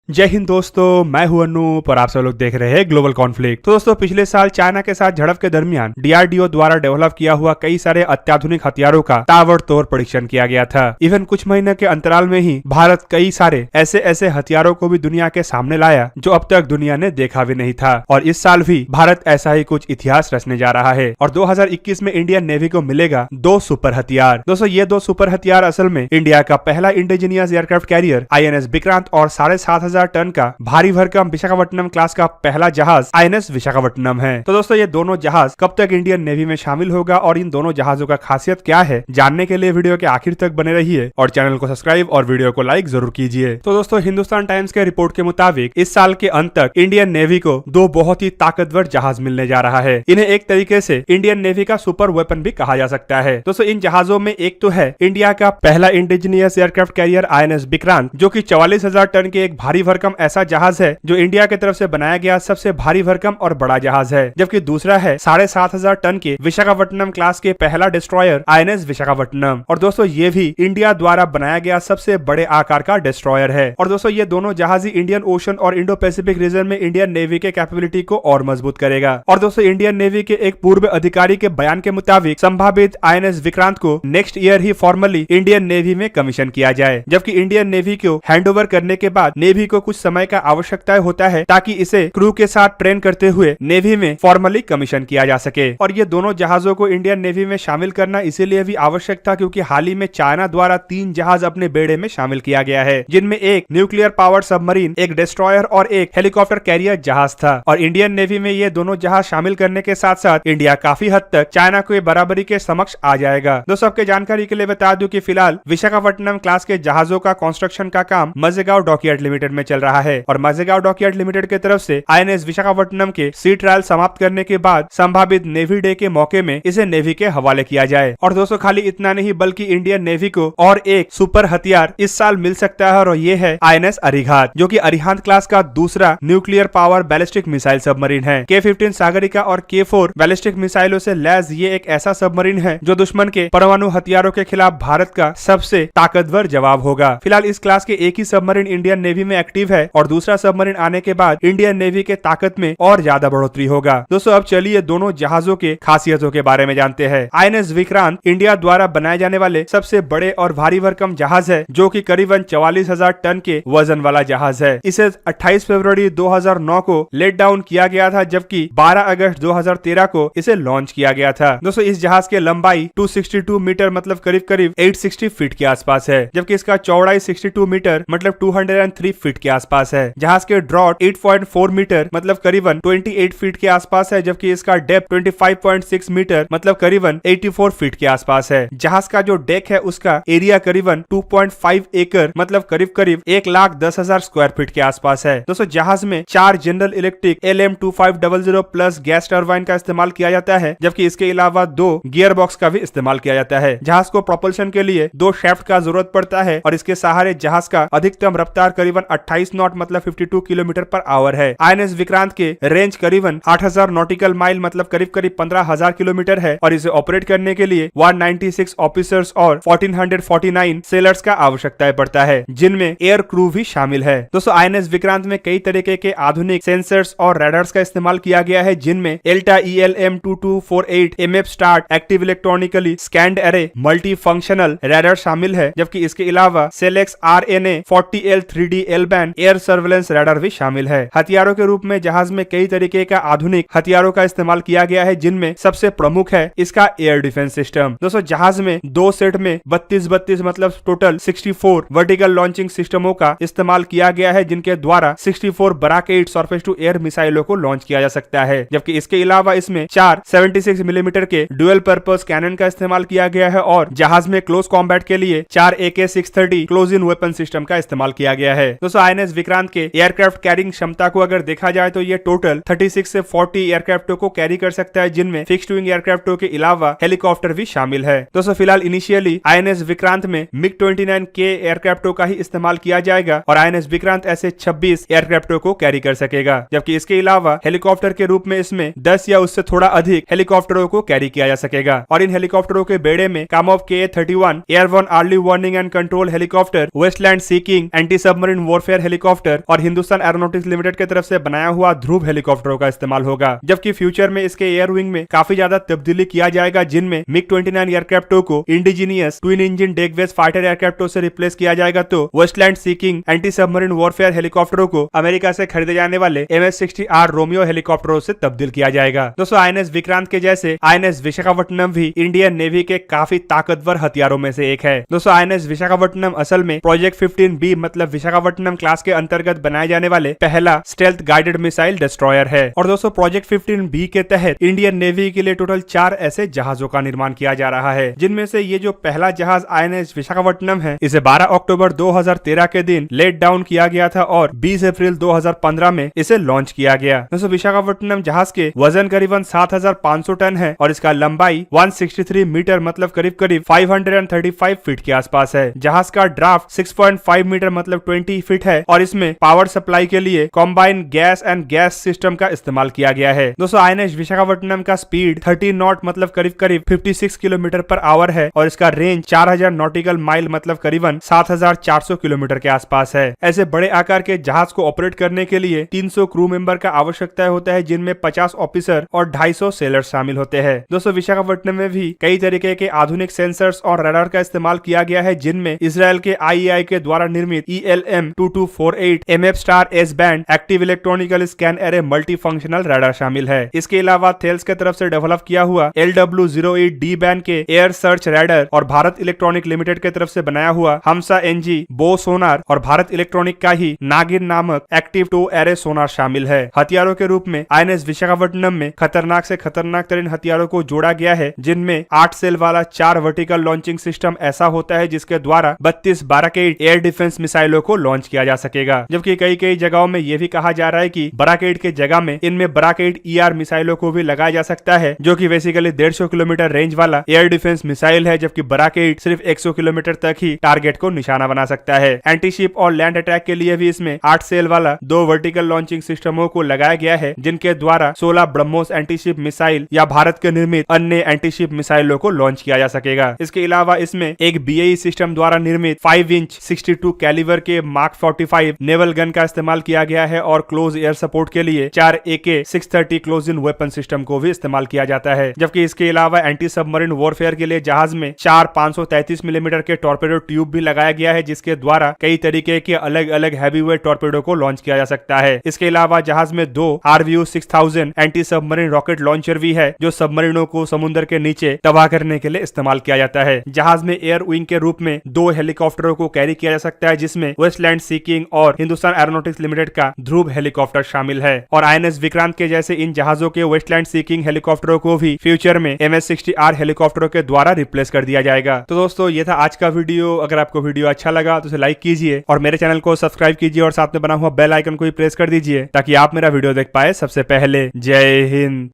जय हिंद दोस्तों, मैं हूं अनूप और आप सब लोग देख रहे हैं ग्लोबल कॉन्फ्लिक्ट। तो दोस्तों, पिछले साल चाइना के साथ झड़प के दरमियान डीआरडीओ द्वारा डेवलप किया हुआ कई सारे अत्याधुनिक हथियारों का ताबड़तोड़ परीक्षण किया गया था। इवन कुछ महीने के अंतराल में ही भारत कई सारे ऐसे हथियारों को भी दुनिया के सामने लाया जो अब तक दुनिया ने देखा भी नहीं था। और इस साल भी भारत ऐसा ही कुछ इतिहास रचने जा रहा है और 2021 में इंडियन नेवी को मिलेगा 2 सुपर हथियार। दोस्तों, ये 2 सुपर हथियार असल में इंडिया का पहला indigenous aircraft carrier INS Vikrant और 7,500 टन का भारी भरकम विशाखापट्टनम क्लास का पहला जहाज INS विशाखापट्टनम है। तो दोस्तों, ये दोनों जहाज कब तक इंडियन नेवी में शामिल होगा और इन दोनों जहाजों का खासियत क्या है, जानने के लिए वीडियो के आखिर तक बने रहिए और चैनल को सब्सक्राइब और वीडियो को लाइक जरूर कीजिए। तो दोस्तों, हिंदुस्तान टाइम्स के रिपोर्ट के मुताबिक इस साल के अंत तक इंडियन नेवी को 2 बहुत ही ताकतवर जहाज मिलने जा रहा है। इन्हें एक तरीके से इंडियन नेवी का सुपर वेपन भी कहा जा सकता है। दोस्तों, इन जहाजों में एक तो है इंडिया का पहला indigenous aircraft carrier INS Vikrant, जो कि 44,000 टन के एक भारी भरकम ऐसा जहाज है जो इंडिया की तरफ से बनाया गया सबसे भारी भरकम और बड़ा जहाज है। जबकि दूसरा है 7,500 टन के विशाखापट्टनम क्लास के पहला डिस्ट्रॉयर INS विशाखापट्टनम। और दोस्तों, ये भी इंडिया द्वारा बनाया गया सबसे बड़े आकार का डिस्ट्रॉयर है। और दोस्तों, ये दोनों जहाज ही इंडियन ओशन और इंडो पैसिफिक रीजन में इंडियन नेवी के कैपेबिलिटी को और मजबूत करेगा। और दोस्तों, इंडियन नेवी के एक पूर्व अधिकारी के बयान के मुताबिक संभावित INS विक्रांत को नेक्स्ट ईयर ही फॉर्मली इंडियन नेवी में कमीशन किया जाए। जबकि इंडियन नेवी को हैंडओवर करने के बाद नेवी को कुछ समय का आवश्यकता होता है ताकि इसे क्रू के साथ ट्रेन करते हुए नेवी में फॉर्मली कमीशन किया जा सके। और ये दोनों जहाजों को इंडियन नेवी में शामिल करना इसीलिए भी आवश्यक था क्योंकि हाल ही में चाइना द्वारा 3 जहाज अपने बेड़े में शामिल किया गया है, जिनमें एक न्यूक्लियर पावर्ड सबमरीन, एक डिस्ट्रॉयर और एक हेलीकॉप्टर कैरियर जहाज था। और इंडियन नेवी में ये दोनों जहाज शामिल करने के साथ साथ इंडिया काफी हद तक चाइना को बराबरी के समक्ष आ जाएगा। दोस्तों, आपके जानकारी के लिए बता दूं कि फिलहाल विशाखापट्टनम क्लास के जहाजों का कंस्ट्रक्शन का काम मजेगांव डॉकयार्ड लिमिटेड में चल रहा है। और मजेगांव डॉकयार्ड लिमिटेड की तरफ से INS विशाखापट्टनम के सी ट्रायल समाप्त करने के बाद संभावित नेवी डे के मौके में इसे नेवी के हवाले किया जाए। और दोस्तों, खाली इतना नहीं बल्कि इंडियन नेवी को और एक सुपर हथियार इस साल मिल सकता है और ये है INS अरिहंत, जो कि अरिहंत क्लास का दूसरा nuclear power ballistic missile submarine है। K-15 सागरिका और K-4 बैलिस्टिक मिसाइलों से लैस ये एक ऐसा सबमरीन है जो दुश्मन के परमाणु हथियारों के खिलाफ भारत का सबसे ताकतवर जवाब होगा। फिलहाल इस क्लास के एक ही सबमरीन इंडियन नेवी में एक्टिव है और दूसरा सबमरीन आने के बाद इंडियन नेवी के ताकत में और ज्यादा बढ़ोतरी होगा। दोस्तों, अब चलिए दोनों जहाजों के खासियतों के बारे में जानते हैं। INS विक्रांत इंडिया द्वारा बनाए जाने वाले सबसे बड़े और भारी भरकम जहाज है, जो कि करीबन 44,000 टन के वजन वाला जहाज है। इसे 28 फरवरी 2009 को लेट डाउन किया गया था, जबकि 12 अगस्त 2013 को इसे लॉन्च किया गया था। दोस्तों, इस जहाज की लंबाई 262 मीटर मतलब करीब 860 फीट के आसपास है, जबकि इसका चौड़ाई 62 मीटर मतलब 203 फीट के आसपास है। जहाज के ड्रॉट 8.4 मीटर मतलब करीबन 28 फीट के आसपास है, जबकि इसका डेप्थ 25.6 मीटर मतलब करीबन 84 फीट के आसपास है। जहाज का जो डेक है उसका एरिया करीबन 2.5 एकड़ मतलब करीब 1,10,000 स्क्वायर फीट के आसपास है। दोस्तों, जहाज में 4 general electric LM2500 plus gas turbine का इस्तेमाल किया जाता है, जबकि इसके अलावा 2 गियर बॉक्स का भी इस्तेमाल किया जाता है। जहाज को प्रोपल्शन के लिए 2 शाफ्ट का जरूरत पड़ता है और इसके सहारे जहाज का अधिकतम रफ्तार करीबन 28 नॉट मतलब 52 किलोमीटर पर आवर है। INS विक्रांत के रेंज करीबन 8,000 नॉटिकल माइल मतलब करीब 15,000 किलोमीटर है और इसे ऑपरेट करने के लिए 196 ऑफिसर्स और 1449 सेलर्स का आवश्यकता पड़ता है, जिनमें एयर क्रू भी शामिल है। दोस्तों, INS विक्रांत में कई तरीके के आधुनिक सेंसर्स और रडार्स का इस्तेमाल किया गया है, जिनमें ELTA ELM2248 MF start active electronically scanned array multi functional radar शामिल है, जबकि इसके अलावा सेलेक्स RNA 40L 3D L band air surveillance radar भी शामिल है। हथियारों के रूप में जहाज में कई तरीके का आधुनिक हथियारों का इस्तेमाल किया गया है, जिनमें सबसे प्रमुख है इसका एयर डिफेंस सिस्टम। दोस्तों, जहाज में 2 सेट में 32 मतलब टोटल 64 वर्टिकल लॉन्चिंग सिस्टमों का इस्तेमाल किया गया है, जिनके द्वारा 64 बराक 8 सरफेस टू एयर मिसाइलों को लॉन्च किया जा सकता है। जबकि इसके अलावा इसमें 4 76 मिलीमीटर के डुअल पर्पस कैनन का इस्तेमाल किया गया है और जहाज में क्लोज कॉम्बैट के लिए 4 AK-630 close in weapon system का इस्तेमाल किया गया है। दोस्तों, INS विक्रांत के एयरक्राफ्ट कैरिंग क्षमता को अगर देखा जाए तो ये टोटल 36 से 40 एयरक्राफ्टों को कैरी कर सकता है, जिनमें फिक्स्ड विंग एयरक्राफ्टों के अलावा हेलीकॉप्टर भी शामिल है। दोस्तों, फिलहाल इनिशियली INS विक्रांत में MiG-29K एयरक्राफ्टों का ही इस्तेमाल किया जाएगा और INS विक्रांत ऐसे 26 एयरक्राफ्टों को कैरी कर सकेगा, जबकि इसके अलावा हेलीकॉप्टर के रूप में इसमें 10 या उससे थोड़ा अधिक हेलीकॉप्टरों को कैरी किया जा सकेगा। और इन हेलीकॉप्टरों के बेड़े में Kamov KA-31 airborne early warning and control helicopter, Westland Sea King anti submarine warfare warfare helicopter और हिंदुस्तान एरोनॉटिक्स लिमिटेड की तरफ से बनाया हुआ ध्रुव हेलीकॉप्टरों का इस्तेमाल होगा, जबकि फ्यूचर में इसके एयर विंग में काफी ज्यादा तब्दीली किया जाएगा, जिनमें MiG-29 एयरक्राफ्टों को indigenous twin engine deck based fighter एयरक्राफ्टों से रिप्लेस किया जाएगा, तो Westland Sea King anti submarine warfare हेलीकॉप्टरों को अमेरिका से खरीदे जाने वाले MS-60R रोमियो हेलीकॉप्टरों से तब्दील किया जाएगा। दोस्तों INS विक्रांत के जैसे INS विशाखापट्टनम भी इंडियन नेवी के काफी ताकतवर हथियारों में से एक है। दोस्तों INS विशाखापट्टनम असल में प्रोजेक्ट 15B मतलब विशाखापट्टनम क्लास के अंतर्गत बनाए जाने वाले पहला स्टेल्थ गाइडेड मिसाइल डिस्ट्रॉयर है। और दोस्तों प्रोजेक्ट 15B के तहत इंडियन नेवी के लिए टोटल 4 ऐसे जहाजों का निर्माण किया जा रहा है, जिनमें से ये जो पहला जहाज INS विशाखापट्टनम है, इसे 12 अक्टूबर 2013 के दिन लेट डाउन किया गया था और 20 अप्रैल 2015 में इसे लॉन्च किया गया। दोस्तों विशाखापट्टनम जहाज के वजन करीबन 7500 टन है और इसका लंबाई 163 मीटर मतलब करीब करीब 535 फीट के आसपास है। जहाज का ड्राफ्ट 6.5 मीटर मतलब 20 फीट है और इसमें पावर सप्लाई के लिए combine gas and gas system का इस्तेमाल किया गया है। दोस्तों INS विशाखापट्टनम का स्पीड 30 नॉट मतलब करीब करीब 56 किलोमीटर पर आवर है और इसका रेंज 4000 नॉटिकल माइल मतलब करीबन 7400 किलोमीटर के आसपास है। ऐसे बड़े आकार के जहाज को ऑपरेट करने के लिए 300 क्रू मेंबर का आवश्यकता होता है, जिनमें 50 ऑफिसर और 250 सेलर शामिल होते हैं। दोस्तों विशाखापट्टनम में भी कई तरीके के आधुनिक सेंसर्स और रडार का इस्तेमाल किया गया है, जिनमें इसराइल के IAI के द्वारा निर्मित ELM-2248 MF star S band active electronical scan array multi functional radar शामिल है। इसके अलावा थेल्स के तरफ से डेवलप किया हुआ LW08D बैंड के एयर सर्च रडार और भारत इलेक्ट्रॉनिक लिमिटेड के तरफ से बनाया हुआ हमसा NG बो सोनार और भारत इलेक्ट्रॉनिक का ही नागिन नामक एक्टिव टो एरे सोनार शामिल है। हथियारों के रूप में INS विशाखापट्टनम में खतरनाक से खतरनाक तरीन हथियारों को जोड़ा गया है, जिनमें 8 सेल वाला 4 वर्टिकल लॉन्चिंग सिस्टम ऐसा होता है जिसके द्वारा 32 बाराकेड एयर डिफेंस मिसाइलों को लॉन्च किया जा सकेगा, जबकि कई जगहों में यह भी कहा जा रहा है कि बाराकेड के जगह में इनमें बाराकेड ER मिसाइलों को भी लगाया जा सकता है, जो कि बेसिकली 150 किलोमीटर रेंज वाला एयर डिफेंस मिसाइल है, जबकि बाराकेड सिर्फ 100 किलोमीटर तक ही टारगेट को निशाना बना सकता है। एंटी शिप और लैंड अटैक के लिए भी इसमें 8 सेल वाला 2 वर्टिकल लॉन्चिंग सिस्टमों को लगाया गया है, जिनके द्वारा 16 ब्रह्मोस एंटी शिप मिसाइल या भारत के निर्मित अन्य एंटी शिप मिसाइलों को लॉन्च किया जा सकेगा। इसके अलावा इसमें एक BAE सिस्टम द्वारा निर्मित 5 इंच 62 कैलिबर के मार्क 45 नेवल गन का इस्तेमाल किया गया है और क्लोज एयर सपोर्ट के लिए 4 AK-630 close in weapon system को भी इस्तेमाल किया जाता है। जबकि इसके अलावा एंटी सबमरीन वॉरफेयर के लिए जहाज में 4 533 मिलीमीटर के टॉर्पेडो ट्यूब भी लगाया गया है, जिसके द्वारा कई तरीके के अलग अलग हैवीवेट टॉर्पेडो को लॉन्च किया जा सकता है। इसके अलावा जहाज में 2 RVU-6000 anti submarine rocket launcher भी है, जो सबमरीनों को समुद्र के नीचे तबाह करने के लिए इस्तेमाल किया जाता है। जहाज में एयर विंग के रूप में 2 हेलीकॉप्टरों को कैरी किया जा सकता है, जिसमें वेस्टलैंड सीकिंग और हिंदुस्तान एरोनॉटिक्स लिमिटेड का ध्रुव हेलीकॉप्टर शामिल है। और INS विक्रांत के जैसे इन जहाजों के वेस्टलैंड सीकिंग हेलीकॉप्टरों को भी फ्यूचर में MS-60R हेलीकॉप्टरों के द्वारा रिप्लेस कर दिया जाएगा। तो दोस्तों ये था आज का वीडियो। अगर आपको वीडियो अच्छा लगा तो उसे लाइक कीजिए और मेरे चैनल को सब्सक्राइब कीजिए और साथ में बना हुआ बेल आइकन को भी प्रेस कर दीजिए, ताकि आप मेरा वीडियो देख पाए सबसे पहले। जय हिंद।